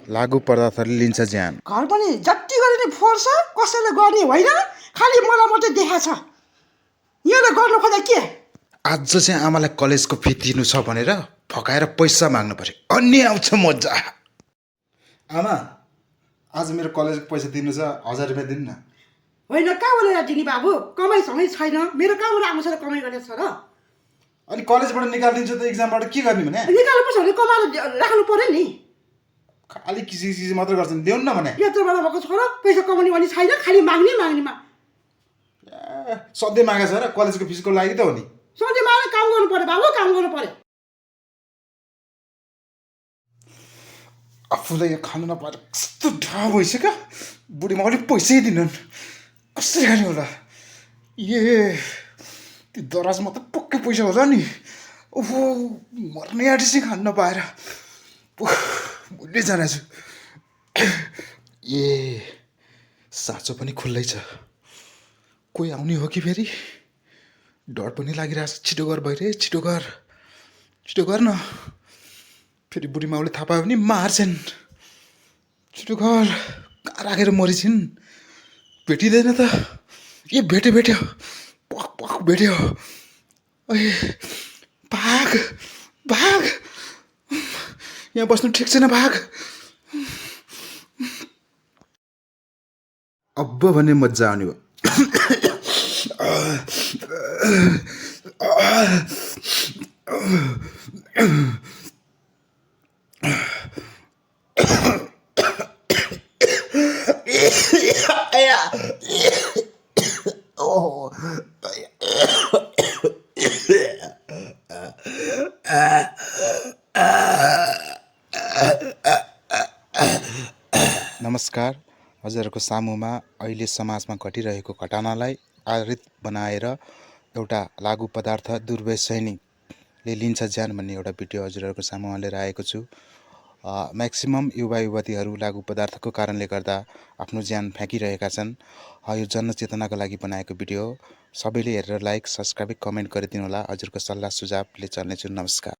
लागु पदार्थले लिन्छ ज्यान। घर पनि जति गरे नि फोर्छ, कसैले गर्ने होइन, खालि मलाई मात्रै देखाछ। यहाँले गर्नु खोज्दा के? आज चाहिँ आमालाई कलेजको फी तिर्नु छ भनेर फकाएर पैसा माग्नु पर्यो, अनि आउँछ मजा। आमा, आज मेरो कलेजको पैसा तिर्नु छ, 1000 रुपियाँ दिनु न। होइन, कहाँबाट दिने बाबु? कमाइ समै छैन, मेरो कहाँबाट आउँछ र कमाइ गरेको छ र? अनि कलेजबाट निकालिदिन्छ त एक्जामबाट के गर्ने भने? निकाल्नुपर्छ भने कमाएर राख्नु पर्यो नि। खालि किसी मात्र गर्छन्, देऊ न भने। यत्रोबाट भएको छोरा पैसा कमाउने भने छैन, खालि माग्नेमा। सधैँ मागेछ र कलेजको फिसको लागि त हो नि। सधैँ माग्ने काम गर्नु पर्यो बाबु, काम गर्नु पर्यो। आफूलाई खानु नपाएर कस्तो ढा भइसक्यो। बुढीमा अलिक पैसै दिनुहुन्, कसरी खाने होला? त्यो दराजमा त पक्कै पैसा होला नि। ओहो, मर्ने आँटिसी खानु नपाएर भुल्दै जानेछु। साँचो पनि खुल्लै छ, कोही आउने हो कि फेरि? डर पनि लागिरहेछ। छिटो गर भइरहे, छिटो गर न, फेरि बुढी माउले थाहा पायो भने मार्छन्। छिटो गर, कहाँ राखेर मरिछन्? भेटिँदैन त। भेट्यो पक भेट्यो। भाग, यहाँ बस्नु ठिक छैन, भाग। अब भने मजा आउने भयो। नमस्कार, हजुरहरूको सामुमा अहिले समाजमा घटिरहेको घटनालाई आधारित बनाएर एउटा लागु पदार्थ दुर्व्यसनीले लिन्छ ज्यान भन्ने एउटा भिडियो हजुरहरूको सामुमा लिएर आएको छु। म्याक्सिमम युवा युवतीहरू लागु पदार्थको कारणले गर्दा आफ्नो ज्यान फ्याँकिरहेका छन्। यो जनचेतनाको लागि बनाएको भिडियो हो। सबैले हेरेर लाइक, सब्सक्राइब, कमेन्ट गरिदिनु होला। हजुरको सल्लाह सुझावले चल्नेछु। नमस्कार।